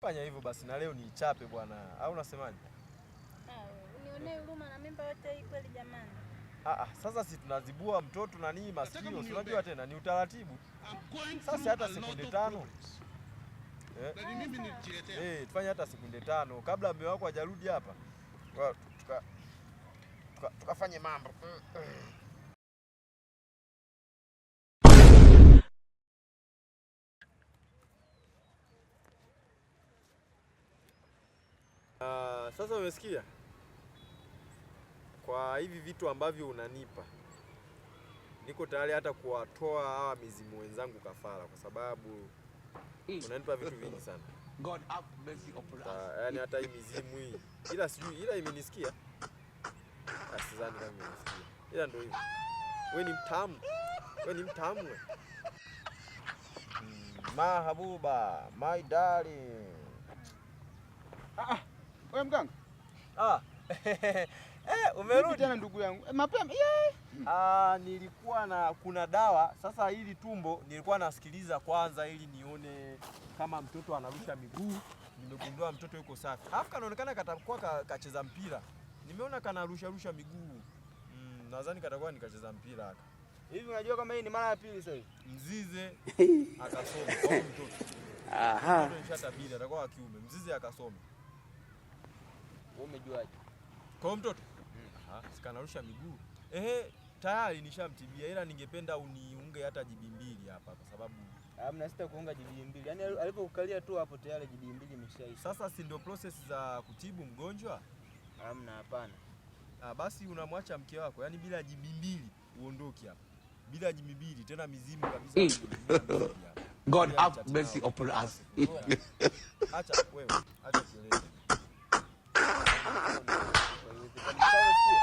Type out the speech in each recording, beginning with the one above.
Fanya hivyo basi na leo niichape bwana. Au unasemaje? Unionee huruma na mimba yote hii kweli jamani. Sasa si tunazibua mtoto na nini masikio, si unajua tena ni utaratibu. Sasa hata sekunde 5. Tufanye hata sekunde 5 kabla mume wako hajarudi hapa. Tukafanye mambo. Sasa umesikia? Kwa hivi vitu ambavyo unanipa, niko tayari hata kuwatoa hawa mizimu wenzangu kafara, kwa sababu unanipa vitu vingi sana. God have mercy upon us. Yaani hata hii mizimu hii, ila sijui, ila imenisikia. Asizani kama imenisikia. Ila ndio hivyo. Wewe ni mtamu. Wewe ni mtamu wewe. Mahabuba, my darling. Wewe mganga? Umerudi tena ndugu yangu. Mapema. Nilikuwa kuna dawa. Sasa hili tumbo nilikuwa nasikiliza kwanza ili nione kama mtoto anarusha miguu. Nimegundua mtoto yuko safi. Alafu kanaonekana katakuwa kacheza mpira. Nimeona kanarusha miguu. Nadhani katakuwa nikacheza mpira haka. Hivi unajua kama hii ni mara ya pili sasa hivi? Mzize akasoma kwa mtoto. Mtoto nishatabiri atakuwa wa kiume. Mzize akasoma. Wewe umejuaje? Kwa mtoto? Sikanarusha miguu. Tayari nishamtibia, ila ningependa uniunge hata jibi 2 hapa kwa sababu hamna sita kuunga jibi 2. Yaani alipokukalia tu hapo tayari jibi 2 imeshaisha. Sasa si ndio process za kutibu mgonjwa? Hamna, hapana. Basi unamwacha mke wako, yaani bila jibi 2 uondoke hapa. Bila jibi 2 tena mizimu kabisa. God have mercy upon us. Acha wewe, acha kelele.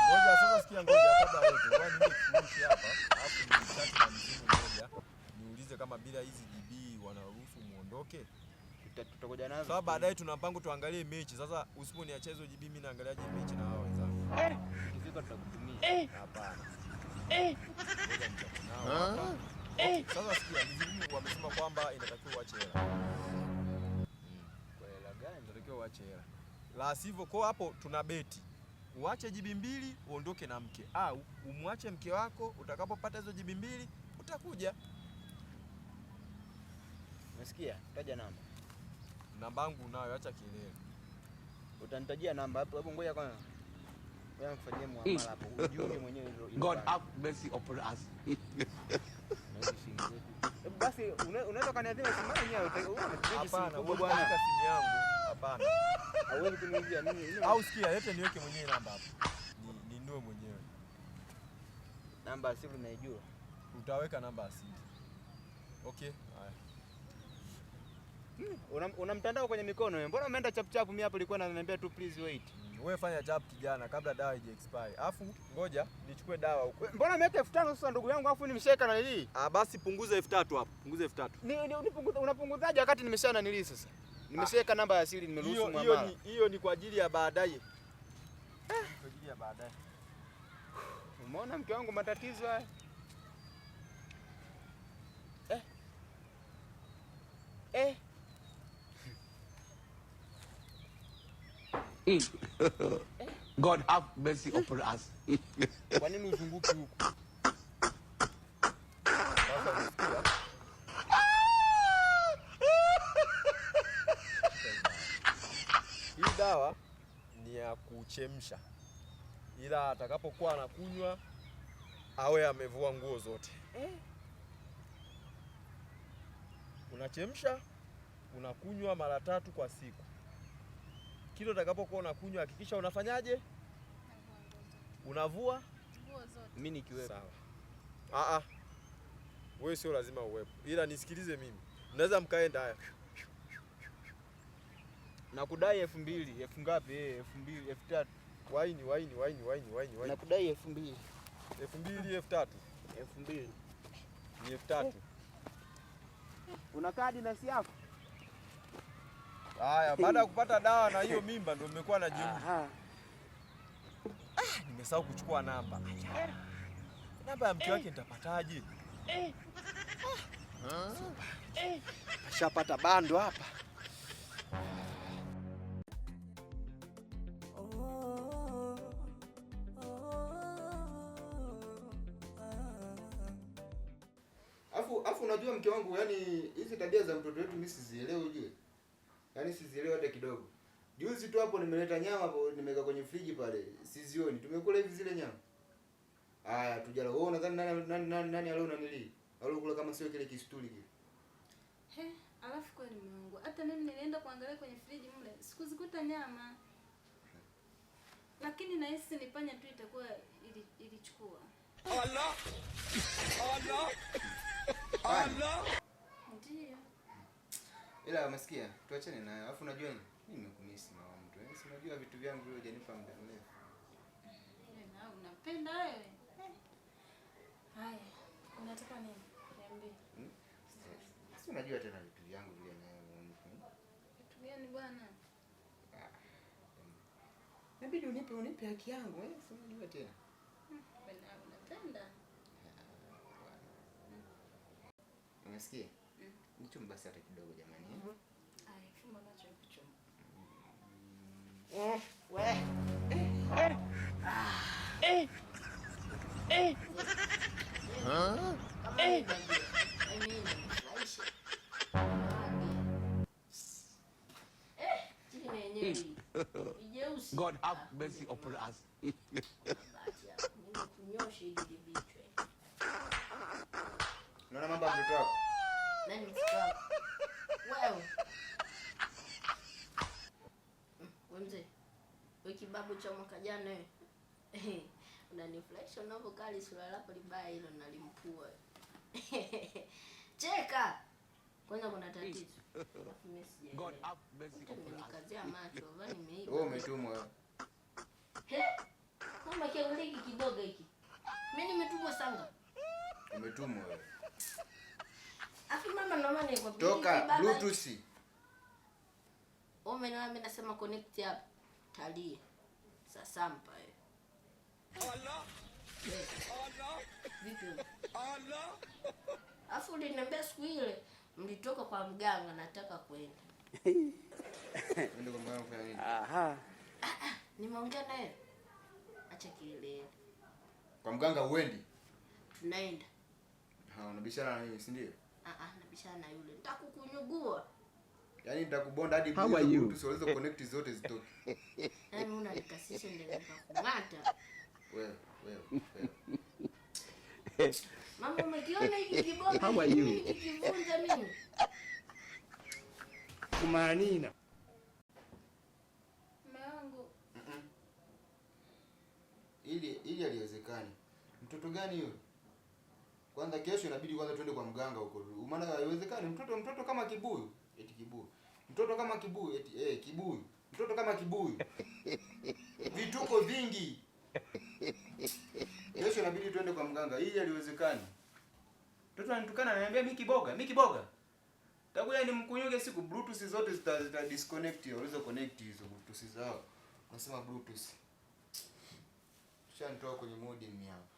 Ngoja sasa, sikia, ngoja kabla yote. Ngoja nikushukuru hapa. Alafu nitaki na mzimu moja. Niulize kama bila hizi jibi wanaruhusu muondoke. Tutakuja nazo. Sababu baadaye tuna mpango tuangalie mechi. Sasa usiponiacha hizo jibi mimi naangaliaje mechi na wao wenzangu? Ikifika tutakutumia. Hapana. Sasa sikia, mizimu wamesema kwamba inatakiwa uache hela. Kwa hela gani? Inatakiwa uache hela. La sivyo kwa hapo tuna beti. Uache jibi 2 uondoke na mke, au umwache mke wako, utakapopata hizo jibi 2 utakuja. Unasikia? Taja namba. Namba yangu unayo, acha kelele. Utanitajia namba hapo, ngoja kwanza. Wewe mfanyie muamala hapo. Ujiunge mwenyewe hilo. God have mercy upon us. Basi unaweza kaniadhima simu yenyewe hapana, wewe bwana simu yangu. Hapana. Hauwezi kuniambia mimi. Au sikia, lete niweke mwenyewe namba hapo. Ni ndio mwenyewe. Namba asili unaijua? Utaweka namba asili. Okay, haya. Una mtandao kwenye mikono wewe. Mbona umeenda chap chap? Mimi hapo nilikuwa ananiambia tu please wait. Wewe fanya chap kijana kabla dawa ije expire. Alafu ngoja nichukue dawa huko. Mbona umeweka 5000 sasa ndugu yangu, alafu nimesheka na hii? Basi punguza 3000 hapo. Punguza 3000. Unapunguzaje wakati nimeshana nili sasa? Nimesheka namba ya asili, nimeruhusu mwamala. Hiyo ni kwa ajili ya baadaye. Kwa ajili ya baadaye. Umeona mke wangu matatizo haya? God have mercy upon us. Kwa nini uzunguki huko? Hii dawa ni ya kuchemsha, ila atakapokuwa anakunywa awe amevua nguo zote. Unachemsha, unakunywa mara 3 kwa siku. Kila utakapokuwa unakunywa hakikisha unafanyaje? Unavua nguo zote. Mimi nikiwepo. Sawa. Wewe sio lazima uwepo. Ila nisikilize mimi. Mnaweza mkaenda haya. Nakudai 2000, elfu ngapi? 2000, 3000. Waini. Nakudai 2000. 2000, 3000. 2000. Ni 3000. Una kadi na si yako? Haya, baada ya kupata dawa na hiyo mimba ndio nimekuwa na jibu. Nimesahau kuchukua namba. Namba ya mke wake nitapataje? Shapata bando hapa. Afu unajua mke wangu, yani hizi tabia za mtoto wetu mimi sizielewi ujue. Yaani sizielewi hata kidogo. Juzi tu hapo nimeleta nyama hapo nimeweka kwenye friji pale. Sizioni. Tumekula hivi zile nyama. Haya tujala. Wewe unadhani nani alio nanili? Alio kula kama sio kile kistuli kile. He, alafu kweli Mungu. Hata mimi nilienda kuangalia kwenye friji mle. Sikuzikuta nyama. Lakini nahisi ni panya tu itakuwa ilichukua. Allah. Allah. Allah. Ndio. Ila umesikia? Tuachane naye. Alafu unajua nini? Mimi nimekumisi mama mtu. Yaani si unajua vitu vyangu wewe hujanipa muda mrefu. Na unapenda wewe. Haya, unataka nini? Niambie. Si unajua tena vitu vyangu vile nayo. Vitu gani bwana? Inabidi unipe haki yangu, si unajua tena. Unapenda? Unasikia? Nicho mbasi hata kidogo jamani. Ai, fumba macho kuchoma. God have mercy upon us. Unaona mambo ya mtoto wako? Nani mtoto wako? Wewe. Mzee. Wewe kibabu cha mwaka jana wewe. Unanifurahisha unavyokali sura lako libaya hilo nalimpua. Cheka. Kwanza kuna tatizo. God have mercy upon us. Nimekazia macho, vani nimeiba. Wewe umetumwa wewe. He? Mama kiuliki kidogo hiki. Mimi nimetumwa sanga. Umetumwa wewe. Afi mama naomba nikwambie. Toka Bluetooth. Mimi nasema connect hapa. Talie. Sasa mpa wewe. Allah. Allah. Vipi? Allah. Afu uliniambia siku ile mlitoka kwa mganga nataka kwenda. Ndio kwa mganga kufanya nini? Aha. Nimeongea naye. Acha kelele. Kwa mganga uendi? Tunaenda. Unabishana na mimi, si ndio? Nabishana na yule. Nitakukunyugua. Yaani nitakubonda hadi Bluetooth uweze connect zote zitoke. Yaani unanikasisha ndio nikakungata. Wewe. Mama umekiona hiki kibonga hiki kivunja mimi. Kumanina. Mangu. Ili haliwezekani. Mtoto gani yule? Kwanza kesho inabidi kwanza twende kwa mganga huko. Maana haiwezekani mtoto kama kibuyu, eti kibuyu. Mtoto kama kibuyu, eti kibuyu. Mtoto kama kibuyu. Vituko vingi. Kesho inabidi twende kwa mganga. Hii haliwezekani. Mtoto anitukana ananiambia mimi kiboga. Takuja nimkunyuge siku Bluetooth zote zita disconnect, unaweza connect hizo Bluetooth zao. Nasema Bluetooth. Shanitoa kwenye modem hapa.